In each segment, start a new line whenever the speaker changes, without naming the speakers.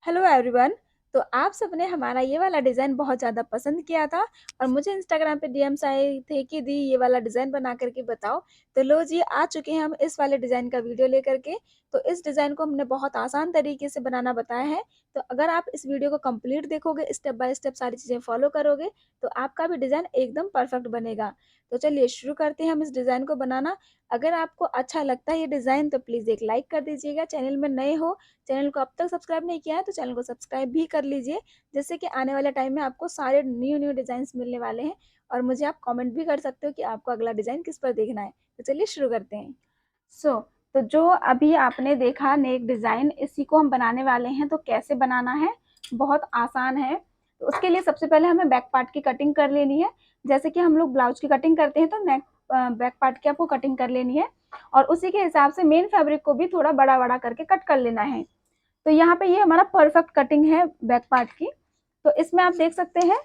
Hello everyone. तो आप सबने हमारा ये वाला डिज़ाइन बहुत ज़्यादा पसंद किया था और मुझे इंस्टाग्राम पे डीएम्स आए थे कि दी ये वाला डिज़ाइन बना करके बताओ। तो लो जी, आ चुके हैं हम इस वाले डिज़ाइन का वीडियो लेकर के। तो इस डिज़ाइन को हमने बहुत आसान तरीके से बनाना बताया है। तो अगर आप इस वीडियो को कंप्लीट देखोगे, स्टेप बाय स्टेप सारी चीज़ें फॉलो करोगे, तो आपका भी डिज़ाइन एकदम परफेक्ट बनेगा। तो चलिए शुरू करते हैं हम इस डिज़ाइन को बनाना। अगर आपको अच्छा लगता है ये डिज़ाइन तो प्लीज़ एक लाइक कर दीजिएगा। चैनल में नए हो, चैनल को अब तक सब्सक्राइब नहीं किया है तो चैनल को सब्सक्राइब भी कर लीजिए, जिससे कि आने वाले टाइम में आपको सारे न्यू न्यू डिज़ाइंस मिलने वाले हैं। और मुझे आप कमेंट भी कर सकते हो कि आपको अगला डिज़ाइन किस पर देखना है। तो चलिए शुरू करते हैं। सो तो जो अभी आपने देखा नेक डिज़ाइन, इसी को हम बनाने वाले हैं। तो कैसे बनाना है, बहुत आसान है। तो उसके लिए सबसे पहले हमें बैक पार्ट की कटिंग कर लेनी है। जैसे कि हम लोग ब्लाउज की कटिंग करते हैं तो नेक बैक पार्ट की आपको कटिंग कर लेनी है और उसी के हिसाब से मेन फैब्रिक को भी थोड़ा बड़ा बड़ा करके कट कर लेना है। तो यहाँ पे ये हमारा परफेक्ट कटिंग है बैक पार्ट की। तो इसमें आप देख सकते हैं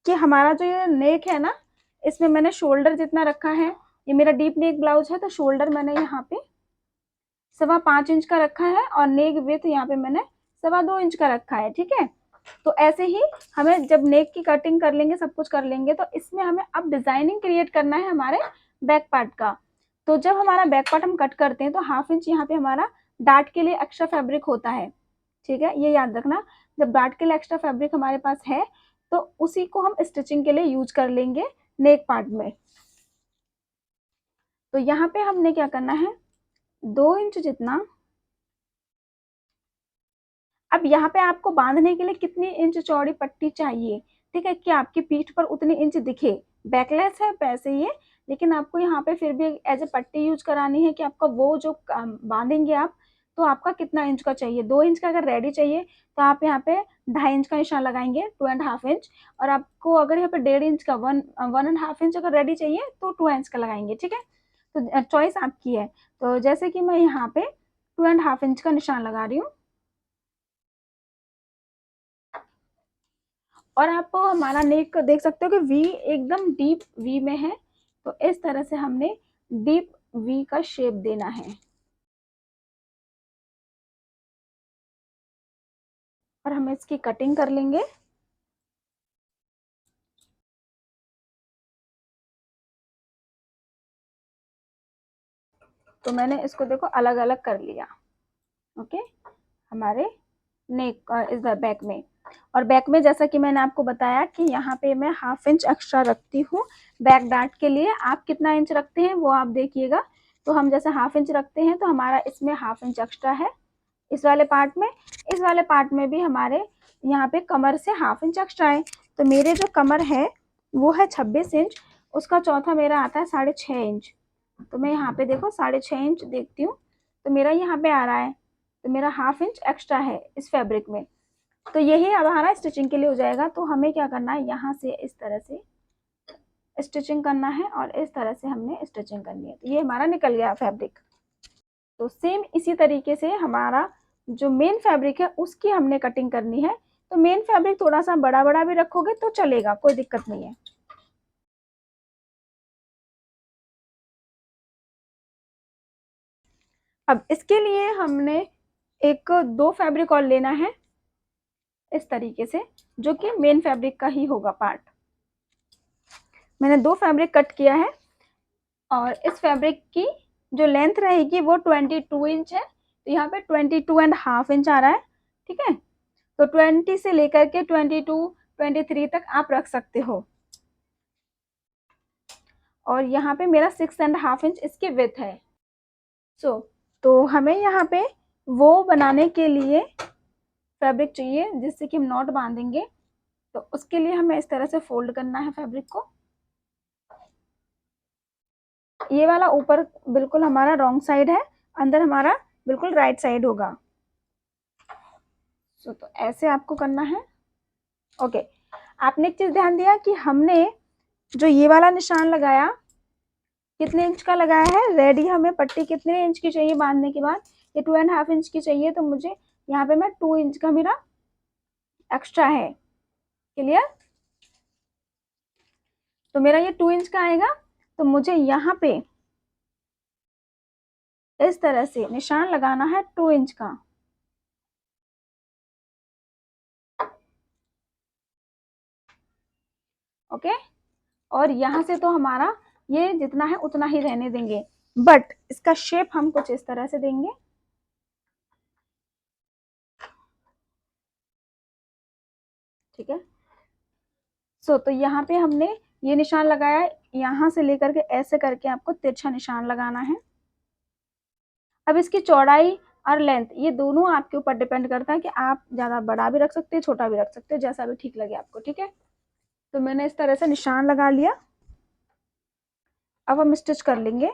कि हमारा जो ये नेक है ना, इसमें मैंने शोल्डर जितना रखा है। ये मेरा डीप नेक ब्लाउज है तो शोल्डर मैंने यहाँ पे 5.25 इंच का रखा है और नेक विथ यहाँ पे मैंने 2.25 इंच का रखा है। ठीक है, तो ऐसे ही हमें जब नेक की कटिंग कर लेंगे, सब कुछ कर लेंगे, तो इसमें हमें अब डिजाइनिंग क्रिएट करना है हमारे बैक पार्ट का। तो जब हमारा बैक पार्ट हम कट करते हैं तो 1/2 इंच यहाँ पे हमारा डार्ट के लिए एक्स्ट्रा फैब्रिक होता है। ठीक है, ये याद रखना। जब डार्ट के लिए एक्स्ट्रा फैब्रिक हमारे पास है तो उसी को हम स्टिचिंग के लिए यूज कर लेंगे नेक पार्ट में। तो यहाँ पे हमने क्या करना है, 2 इंच जितना। अब यहाँ पे आपको बांधने के लिए कितनी इंच चौड़ी पट्टी चाहिए, ठीक है, कि आपकी पीठ पर उतनी इंच दिखे। बैकलेस है वैसे ये, लेकिन आपको यहाँ पे फिर भी एज ए पट्टी यूज करानी है कि आपका वो जो बांधेंगे आप, तो आपका कितना इंच का चाहिए। 2 इंच का अगर रेडी चाहिए तो आप यहाँ पे 2.5 इंच का निशान लगाएंगे, 2.5 इंच। और आपको अगर यहाँ पे 1.5 इंच का 1.5 इंच अगर रेडी चाहिए तो 2 इंच का लगाएंगे। ठीक है, तो चॉइस आपकी है। तो जैसे कि मैं यहाँ पे 2.5 इंच का निशान लगा रही हूँ और आप हमारा नेक देख सकते हो कि वी एकदम डीप वी में है। तो इस तरह से हमने डीप वी का शेप देना है और हम इसकी कटिंग कर लेंगे। तो मैंने इसको देखो अलग अलग कर लिया। ओके, हमारे नेक इस बैक में। और बैक में जैसा कि मैंने आपको बताया कि यहाँ पे मैं 1/2 इंच एक्स्ट्रा रखती हूँ बैक डार्ट के लिए। आप कितना इंच रखते हैं वो आप देखिएगा। तो हम जैसे 1/2 इंच रखते हैं तो हमारा इसमें 1/2 इंच एक्स्ट्रा है इस वाले पार्ट में। इस वाले पार्ट में भी हमारे यहाँ पे कमर से 1/2 इंच एक्स्ट्रा है। तो मेरे जो कमर है वो है 26 इंच, उसका चौथा मेरा आता है 6.5 इंच। तो मैं यहाँ पे देखो 6.5 इंच देखती हूँ, तो मेरा यहाँ पे आ रहा है। तो मेरा 1/2 इंच एक्स्ट्रा है इस फैब्रिक में। तो यही अब हमारा स्टिचिंग के लिए हो जाएगा। तो हमें क्या करना है, यहाँ से इस तरह से स्टिचिंग करना है और इस तरह से हमने स्टिचिंग करनी है। तो ये हमारा निकल गया फैब्रिक। तो सेम इसी तरीके से हमारा जो मेन फैब्रिक है उसकी हमने कटिंग करनी है। तो मेन फैब्रिक थोड़ा सा बड़ा बड़ा भी रखोगे तो चलेगा, कोई दिक्कत नहीं है। अब इसके लिए हमने एक दो फैब्रिक और लेना है इस तरीके से, जो कि मेन फैब्रिक का ही होगा पार्ट। मैंने दो फैब्रिक कट किया है और इस फैब्रिक की जो लेंथ रहेगी वो 22 इंच है। तो यहाँ पे 22.5 इंच आ रहा है। ठीक है, तो 20 से लेकर के 22 23 तक आप रख सकते हो। और यहाँ पे मेरा 6.5 इंच इसकी विथ है। सो तो हमें यहाँ पे वो बनाने के लिए फैब्रिक चाहिए जिससे कि हम नॉट बांधेंगे। तो उसके लिए हमें इस तरह से फोल्ड करना है फैब्रिक को। ये वाला ऊपर बिल्कुल हमारा रॉन्ग साइड है, अंदर हमारा बिल्कुल राइट साइड होगा। तो ऐसे आपको करना है। ओके, आपने एक चीज ध्यान दिया कि हमने जो ये वाला निशान लगाया कितने इंच का लगाया है, रेडी हमें पट्टी कितने इंच की चाहिए बांधने के बाद, ये 2.5 इंच की चाहिए। तो मुझे यहाँ पे मैं 2 इंच का मेरा एक्स्ट्रा है। क्लियर, तो मेरा ये 2 इंच का आएगा। तो मुझे यहाँ पे इस तरह से निशान लगाना है 2 इंच का। ओके। और यहाँ से तो हमारा ये जितना है उतना ही रहने देंगे, बट इसका शेप हम कुछ इस तरह से देंगे। ठीक है। तो यहाँ पे हमने ये निशान लगाया, यहाँ से लेकर के ऐसे करके आपको तिरछा निशान लगाना है। अब इसकी चौड़ाई और लेंथ ये दोनों आपके ऊपर डिपेंड करता है कि आप ज़्यादा बड़ा भी रख सकते हैं, छोटा भी रख सकते हैं, जैसा भी ठीक लगे आपको। ठीक है। तो मैंने इस तरह से निशान लगा लिया। अब हम स्टिच कर लेंगे।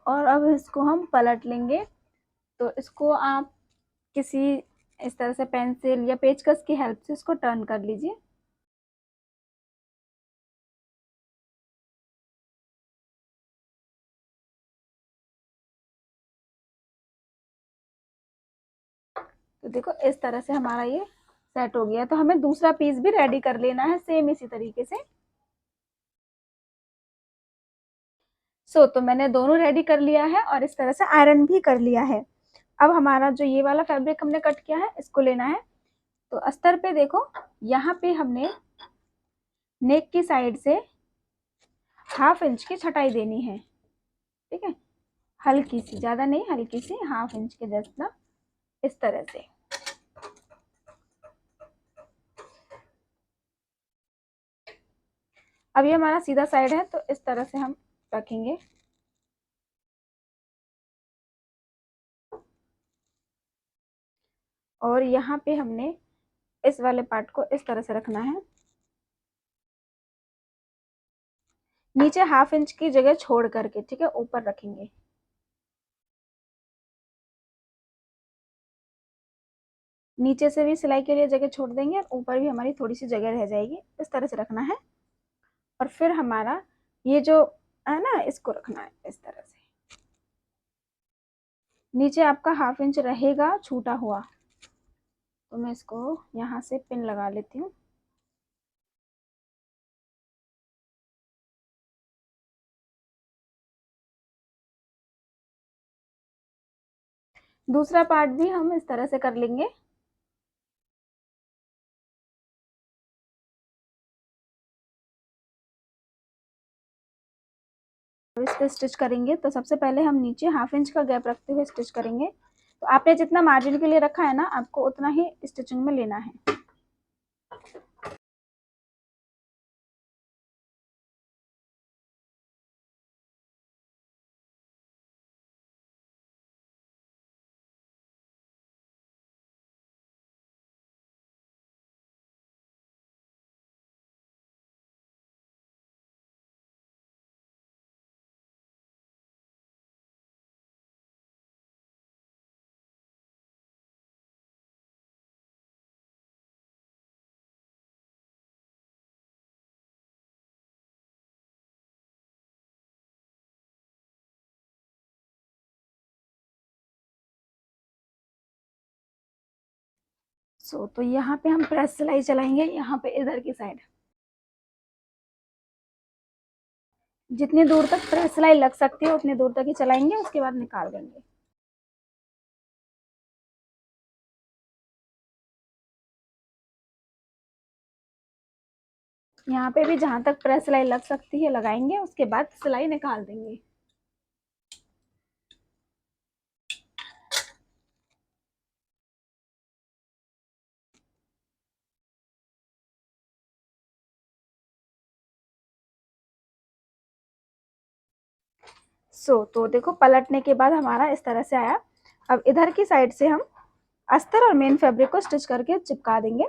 और अब इसको हम पलट लेंगे। तो इसको आप किसी इस तरह से पेंसिल या पेचकस की हेल्प से इसको टर्न कर लीजिए। तो देखो इस तरह से हमारा ये सेट हो गया। तो हमें दूसरा पीस भी रेडी कर लेना है सेम इसी तरीके से। तो मैंने दोनों रेडी कर लिया है और इस तरह से आयरन भी कर लिया है। अब हमारा जो ये वाला फैब्रिक हमने कट किया है इसको लेना है। तो अस्तर पे देखो, यहाँ पे हमने नेक की साइड से 1/2 इंच की छटाई देनी है। ठीक है। हल्की सी, ज्यादा नहीं, हल्की सी 1/2 इंच के जैसा, इस तरह से। अब ये हमारा सीधा साइड है तो इस तरह से हम रखेंगे। और यहाँ पे हमने इस वाले पार्ट को इस तरह से रखना है। नीचे 1/2 इंच की जगह छोड़ करके, ठीक है, ऊपर रखेंगे। नीचे से भी सिलाई के लिए जगह छोड़ देंगे और ऊपर भी हमारी थोड़ी सी जगह रह जाएगी। इस तरह से रखना है। और फिर हमारा ये जो है ना, इसको रखना है इस तरह से। नीचे आपका 1/2 इंच रहेगा छूटा हुआ, तो मैं इसको यहाँ से पिन लगा लेती हूँ। दूसरा पार्ट भी हम इस तरह से कर लेंगे। इस पे स्टिच करेंगे तो सबसे पहले हम नीचे 1/2 इंच का गैप रखते हुए स्टिच करेंगे। तो आपने जितना मार्जिन के लिए रखा है ना, आपको उतना ही स्टिचिंग में लेना है। तो यहाँ पे हम प्रेस सिलाई चलाएंगे, यहाँ पे इधर की साइड जितनी दूर तक प्रेस सिलाई लग सकती है उतनी दूर तक ही चलाएंगे, उसके बाद निकाल देंगे। यहाँ पे भी जहाँ तक प्रेस सिलाई लग सकती है लगाएंगे, उसके बाद सिलाई निकाल देंगे। तो देखो पलटने के बाद हमारा इस तरह से आया। अब इधर की साइड से हम अस्तर और मेन फैब्रिक को स्टिच करके चिपका देंगे।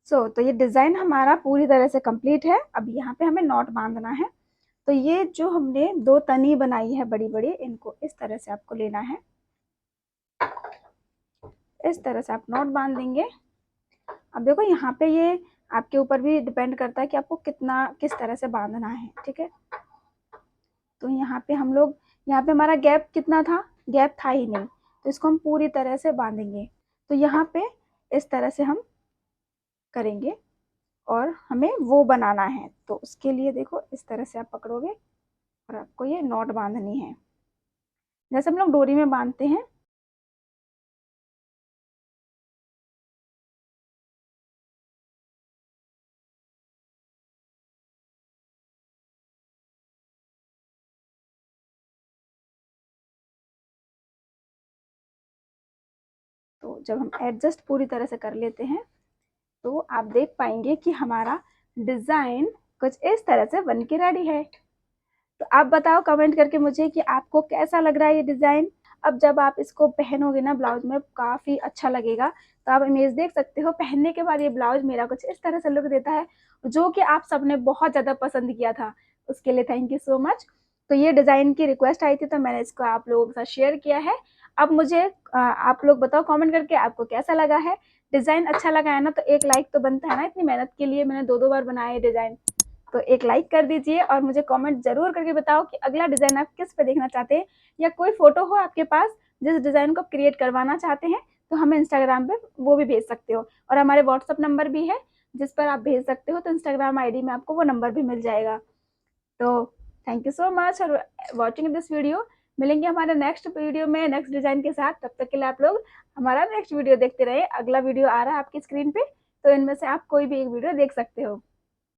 तो ये डिज़ाइन हमारा पूरी तरह से कंप्लीट है। अब यहाँ पे हमें नॉट बांधना है। तो ये जो हमने 2 तनी बनाई है बड़ी-बड़ी, इनको इस तरह से आपको लेना है। इस तरह से आप नॉट बांध देंगे। अब देखो यहाँ पे ये आपके ऊपर भी डिपेंड करता है कि आपको कितना किस तरह से बांधना है, ठीक है। तो यहाँ पे हम लोग, यहाँ पे हमारा गैप कितना था, गैप था ही नहीं, तो इसको हम पूरी तरह से बांधेंगे। तो यहाँ पे इस तरह से हम करेंगे और हमें वो बनाना है। तो उसके लिए देखो इस तरह से आप पकड़ोगे और आपको ये नॉट बांधनी है, जैसे हम लोग डोरी में बांधते हैं। तो जब हम एडजस्ट पूरी तरह से कर लेते हैं तो आप देख पाएंगे कि हमारा डिज़ाइन कुछ इस तरह से बन के रेडी है। तो आप बताओ कमेंट करके मुझे कि आपको कैसा लग रहा है ये डिज़ाइन। अब जब आप इसको पहनोगे ना ब्लाउज में, काफ़ी अच्छा लगेगा। तो आप इमेज देख सकते हो, पहनने के बाद ये ब्लाउज मेरा कुछ इस तरह से लुक देता है, जो कि आप सबने बहुत ज़्यादा पसंद किया था। उसके लिए थैंक यू सो मच। तो ये डिज़ाइन की रिक्वेस्ट आई थी तो मैंने इसको आप लोगों के साथ शेयर किया है। अब मुझे आप लोग बताओ कमेंट करके आपको कैसा लगा है। डिज़ाइन अच्छा लगा है ना, तो एक लाइक तो बनता है ना, इतनी मेहनत के लिए मैंने 2-2 बार बनाया है डिज़ाइन। तो एक लाइक कर दीजिए और मुझे कमेंट ज़रूर करके बताओ कि अगला डिज़ाइन आप किस पे देखना चाहते हैं, या कोई फ़ोटो हो आपके पास जिस डिज़ाइन को क्रिएट करवाना चाहते हैं, तो हमें इंस्टाग्राम पे वो भी भेज सकते हो। और हमारे व्हाट्सएप नंबर भी है जिस पर आप भेज सकते हो, तो इंस्टाग्राम आईडी में आपको वो नंबर भी मिल जाएगा। तो thank you so much for watching this video. मिलेंगे हमारे नेक्स्ट वीडियो में नेक्स्ट डिज़ाइन के साथ। तब तक के लिए आप लोग हमारा नेक्स्ट वीडियो देखते रहे। अगला वीडियो आ रहा है आपकी स्क्रीन पे, तो इनमें से आप कोई भी एक वीडियो देख सकते हो।